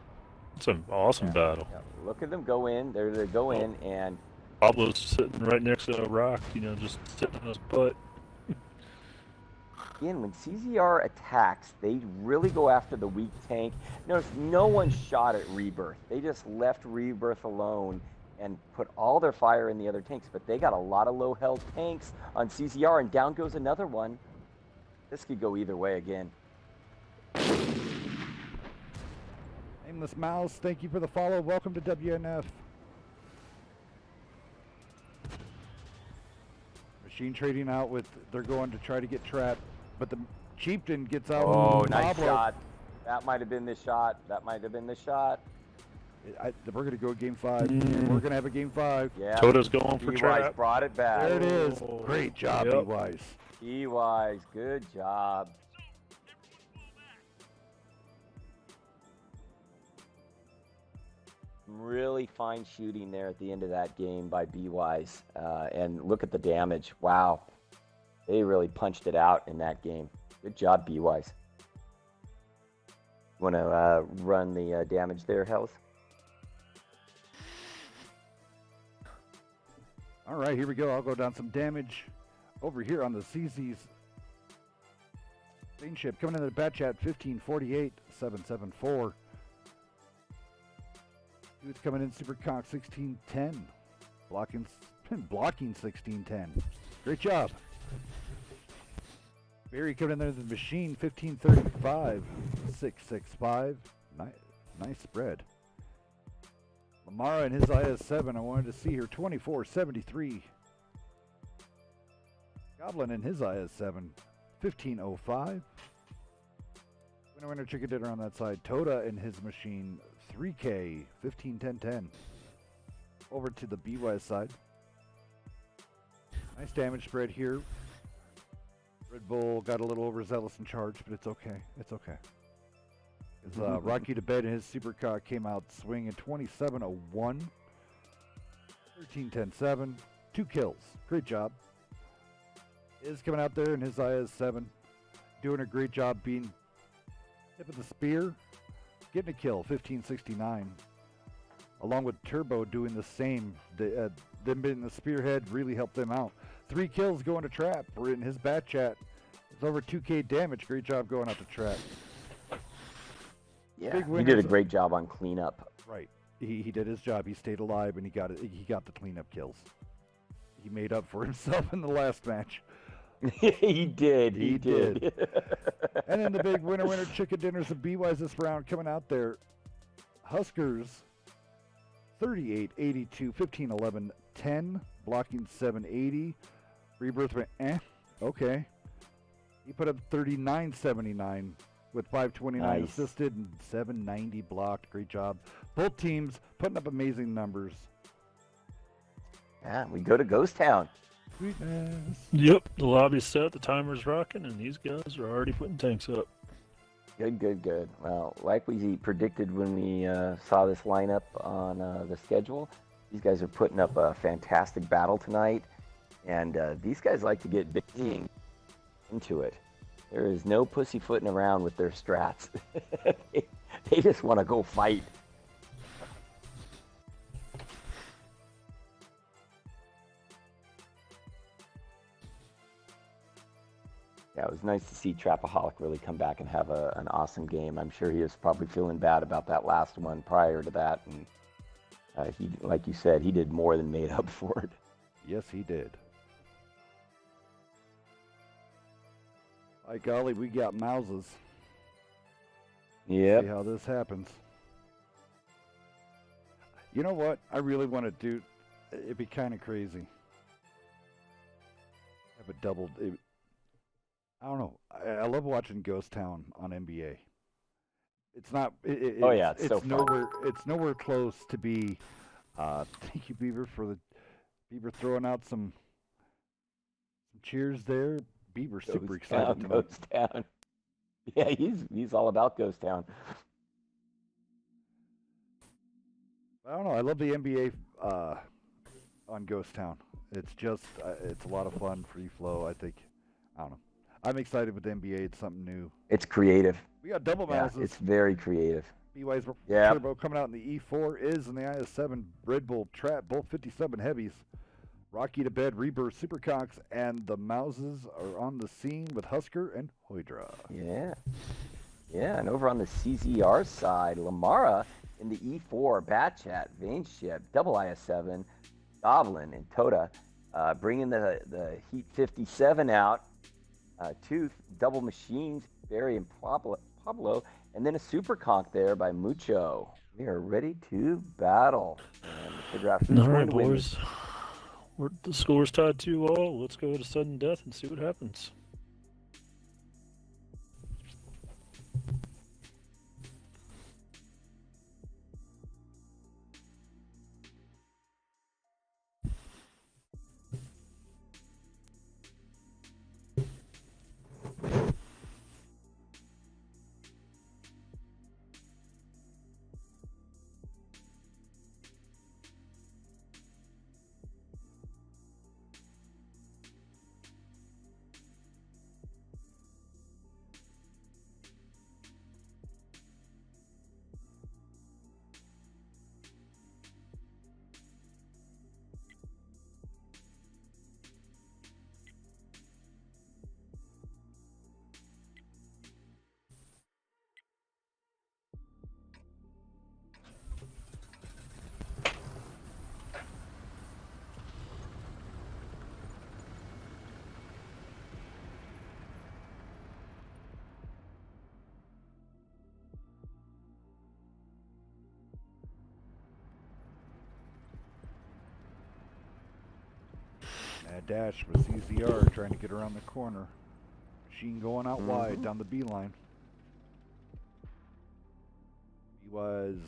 It's an awesome battle. Yeah, look at them go in. They're to go in, and Pablo's sitting right next to a rock, just sitting on his butt. again, when CZR attacks, they really go after the weak tank. Notice no one shot at Rebirth. They just left Rebirth alone and put all their fire in the other tanks, but they got a lot of low health tanks on CZR, and down goes another one. This could go either way again. Nameless Mouse, thank you for the follow. Welcome to WNF. Machine trading out with, they're going to try to get trapped, but the Chieftain gets out. Oh, nice Pablo. shot. That might have been the shot. That might have been the shot. We're going to go game 5. We're going to have a game 5. Yeah. Toto's going for BWISE trap. brought it back. There it is. Great job, Yep. BWISE. BWISE, good job. Really fine shooting there at the end of that game by BWISE. And look at the damage. Wow. They really punched it out in that game. Good job, BWISE. Want to run the damage there, Hells? All right, here we go. I'll go down some damage over here on the CZ's main ship. Coming in the bat chat, 1548-774. Dude's coming in Supercock 1610. Blocking 1610. Great job. Barry coming in there with the machine, 1535-665. Nice spread. Lamara and his IS-7, I wanted to see her, 2473. Goblin and his IS-7, 1505. Winner, chicken dinner on that side. Toda and his machine, 3K, 151010. Over to the BWISE side. Nice damage spread here. Red Bull got a little overzealous in charge, but it's okay. It's okay. As Rocky to Bed and his Supercar came out swinging 2701, 13-10-7, 2 kills. Great job. Is coming out there in his IS-7, doing a great job being hit with the spear, getting a kill, 1569. Along with Turbo doing the same. Them being the spearhead really helped them out. 3 kills going to Trap. We're in his bat chat. It's over 2K damage. Great job going out to Trap. Yeah, he did a great job on cleanup. Right. He did his job. He stayed alive and he got the cleanup kills. He made up for himself in the last match. He did. He did. And then the big winner chicken dinners of BWISE this round coming out there. Huskers 3882, 1511, 10, blocking 780. Rebirth went okay. He put up 3979 with 529 assisted and 790 blocked. Great job. Both teams putting up amazing numbers. Yeah, we go to Ghost Town. Sweetness. Yep, the lobby's set, the timer's rocking, and these guys are already putting tanks up. Good. Well, like we predicted when we saw this lineup on the schedule, these guys are putting up a fantastic battle tonight, and these guys like to get busy into it. There is no pussyfooting around with their strats. They just want to go fight. Yeah, it was nice to see Trapaholic really come back and have an awesome game. I'm sure he was probably feeling bad about that last one prior to that, and he, like you said, he did more than made up for it. Yes, he did. By golly, we got Mouses. Yeah. See how this happens. You know what? I really want to do. It'd be kind of crazy. Have a double. I don't know. I love watching Ghost Town on NBA. It's not. Oh yeah, it's so nowhere. It's nowhere close to be. Thank you, Beaver, for Beaver throwing out some cheers there. Beaver's super excited tonight. Ghost Town. Yeah, he's all about Ghost Town. I don't know. I love the NBA on Ghost Town. It's just it's a lot of fun, free flow. I think. I don't know. I'm excited with the NBA. It's something new. It's creative. We got double Mouses. It's very creative. BWISE Turbo coming out in the E4 is in the IS-7 Red Bull Trap, both 57 heavies. Rocky to Bed, Rebirth, Supercocks, and the Mouses are on the scene with Husker and Hoydra. Yeah, and over on the CZR side, Lamara in the E4, Batchat, Vaneship, Double IS7, Goblin, and Toda, bringing the Heat 57 out. Tooth, Double Machines, Barry and Pablo, and then a super conk there by Mucho. We are ready to battle and figure out who's All going right, to win. boys. The score's tied 2-all. Let's go to sudden death and see what happens. Mad dash with CZR trying to get around the corner. Machine going out wide down the B line. BWISE.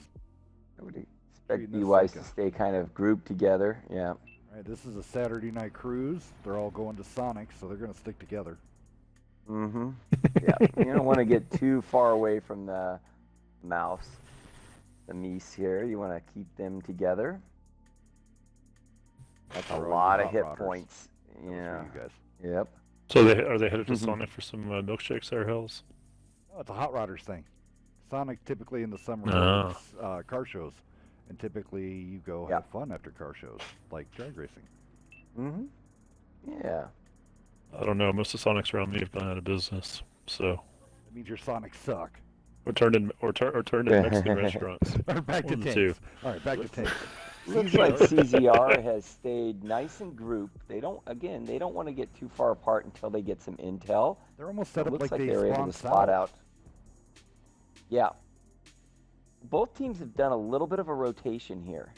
I would expect BWISE to stay kind of grouped together. Yeah. All right, this is a Saturday night cruise. They're all going to Sonic, so they're going to stick together. Mm-hmm. Yeah. You don't want to get too far away from the mouse, the Mies here. You want to keep them together. That's a lot of hit points. Yeah. You guys. Yep. So are they headed to Sonic for some milkshakes there, Hells? No, it's a Hot Rodders thing. Sonic typically in the summer is car shows, and typically you go have fun after car shows, like drag racing. Mm-hmm. Yeah. I don't know. Most of Sonics around me have gone out of business, so. That means your Sonics suck. Or turned in Mexican restaurants. Or back to tanks. All right, back to tanks. Looks like CZR has stayed nice and grouped. They don't want to get too far apart until they get some intel. They're almost set up like they were able to spot out. Yeah. Both teams have done a little bit of a rotation here.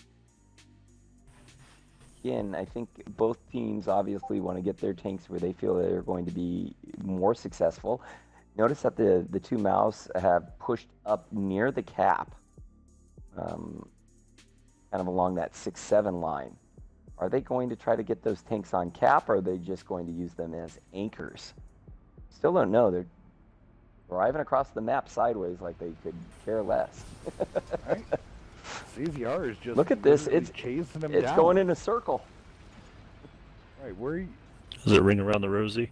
Again, I think both teams obviously want to get their tanks where they feel they're going to be more successful. Notice that the two mouse have pushed up near the cap. Kind of along that 6-7 line. Are they going to try to get those tanks on cap, or are they just going to use them as anchors? Still don't know. They're driving across the map sideways like they could care less. Right. CZR is just look at this. It's chasing them It's down. going in a circle. Right, where? Does it ring around the rosy?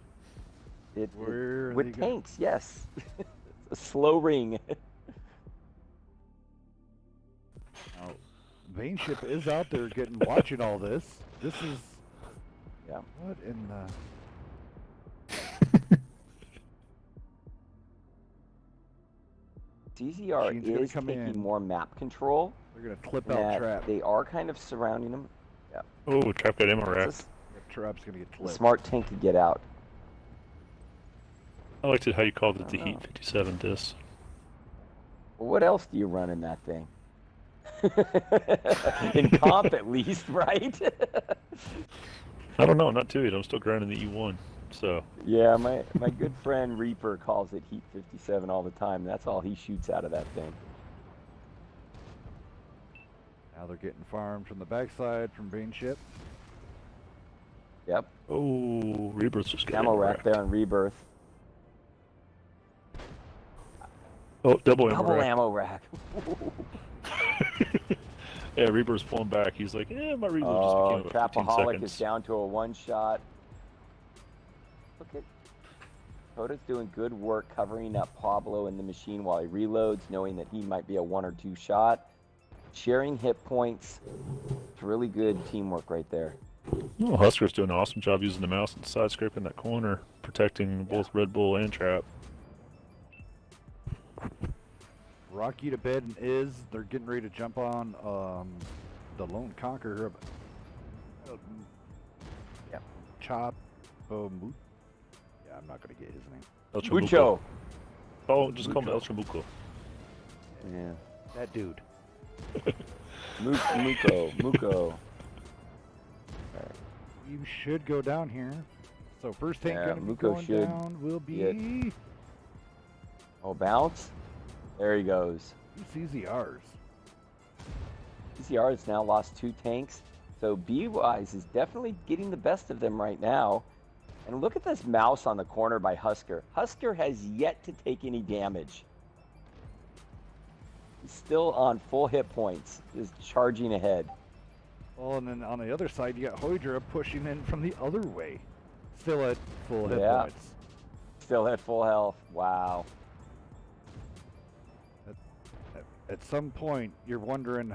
With tanks, yes. A slow ring. Now, Vaneship is out there watching all this. This is what in the CZR is taking more map control. They're gonna clip out trap. They are kind of surrounding them. Yeah. Oh, trap got ammo rack. Trap's gonna get clipped. Smart tank could get out. I liked it how you called it the Heat 57 disc. Well, what else do you run in that thing? In comp, at least, right? I don't know, not too. I'm still grinding the E1, so. Yeah, my good friend Reaper calls it Heat 57 all the time. That's all he shoots out of that thing. Now they're getting farmed from the backside from Vaneship. Yep. Oh, Rebirth's just getting ammo rack there on Rebirth. Oh, double ammo rack. Yeah, Rebirth's pulling back. He's like, my Rebirth just became about 15 Trapaholic seconds. is down to a one-shot. Look at Coda's doing good work covering up Pablo in the machine while he reloads, knowing that he might be a 1 or 2 shot. Sharing hit points. It's really good teamwork right there. Oh, Husker's doing an awesome job using the mouse and side scraping that corner, protecting both Red Bull and Trap. rock you to bed and they're getting ready to jump on the Lone Conqueror. Yeah. Chop. Yeah, I'm not gonna get his name. El Trabuco. Mucho. Oh, just call him El Trabuco. Yeah. That dude. Muko. You should go down here. So first thing Yeah, gonna be Muko going should down will be get- Oh, bounce. There he goes. CZRs. CCR has now lost 2 tanks, so BWISE is definitely getting the best of them right now. And look at this mouse on the corner by Husker. Husker has yet to take any damage. He's still on full hit points, just charging ahead. Well, and then on the other side, you got Hydra pushing in from the other way. Still at full hit Yeah. points. Still at full health. Wow. At some point, you're wondering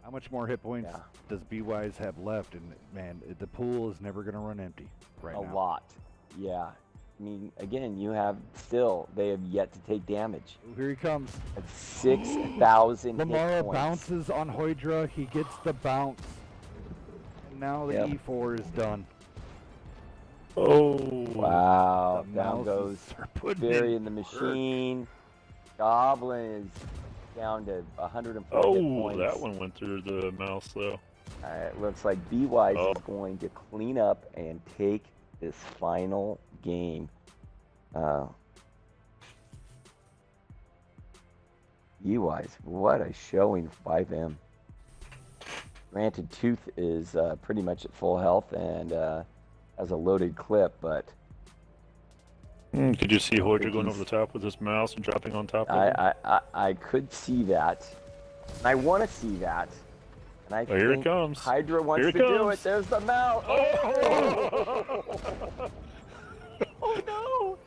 how much more hit points does BWISE have left, and man, the pool is never going to run empty right now. A lot. Yeah. I mean, again, they have yet to take damage. Oh, here he comes. At 6,000 hit Lamara points. bounces on Hydra. He gets the bounce. And now the E4 is done. Oh. Wow. The Down goes mouses are putting Barry in in the work. machine. Goblin is down to 104 hit Oh, points. that one went through the mouse, though. It looks like BWISE is going to clean up and take this final game. BWISE, what a showing by them. Granted, Tooth is pretty much at full health and has a loaded clip, but Could you see Hoydra going over the top with his mouse and dropping on top of him? I could see that. And I want to see that. And I Here it think comes. Hydra wants Here it to do comes. it. There's the mount. Oh, oh no!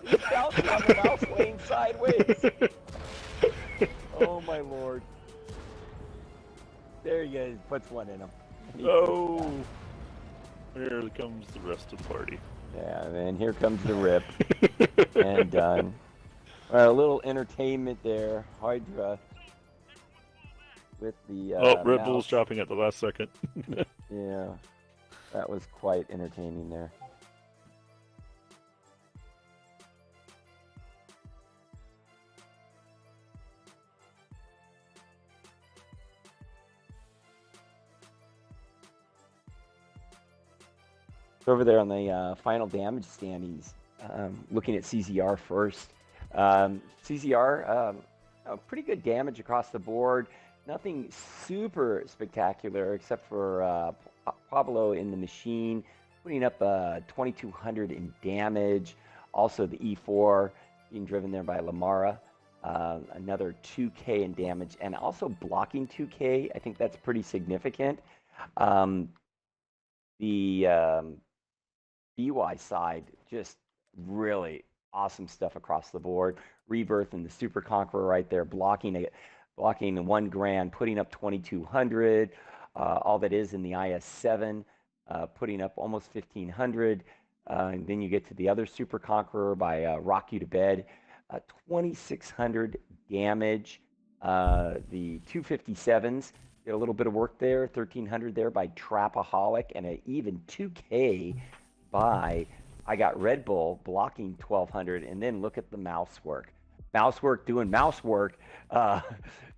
He bounced on the mouse laying sideways. Oh my lord. There he goes. Puts one in him. Oh! Here comes the rest of the party. Yeah, and here comes the rip. And done. All right, a little entertainment there. Hydra with the Red Bull's mouse. dropping at the last second. Yeah, that was quite entertaining there. Over there on the final damage standings, looking at CZR first. CZR, pretty good damage across the board. Nothing super spectacular except for Pablo in the machine, putting up 2,200 in damage. Also the E4 being driven there by Lamara. Another 2K in damage, and also blocking 2K. I think that's pretty significant. The BWISE side, just really awesome stuff across the board. Rebirth and the Super Conqueror right there, blocking 1 grand, putting up 2,200. All that is in the IS-7, putting up almost 1,500. And then you get to the other Super Conqueror by Rock You to Bed, 2,600 damage. The 257s did a little bit of work there, 1,300 there by Trapaholic, and an even 2K by I got Red Bull blocking 1,200. And then look at the mouse work. Mouse work doing mouse work.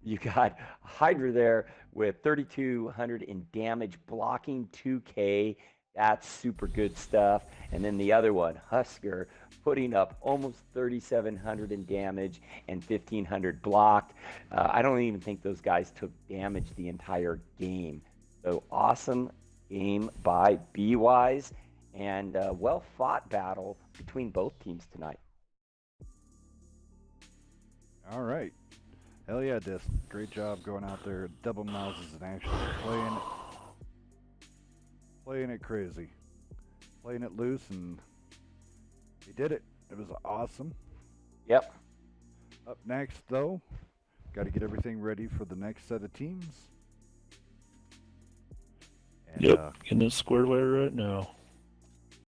You got Hydra there with 3,200 in damage, blocking 2K. That's super good stuff. And then the other one, Husker, putting up almost 3,700 in damage and 1,500 blocked. I don't even think those guys took damage the entire game. So awesome game by BWISE, and well-fought battle between both teams tonight. All right. Hell yeah, Disc. Great job going out there, double mouses and actually playing it crazy. Playing it loose, and he did it. It was awesome. Yep. Up next, though, got to get everything ready for the next set of teams. And, Yep, getting it squared away right now.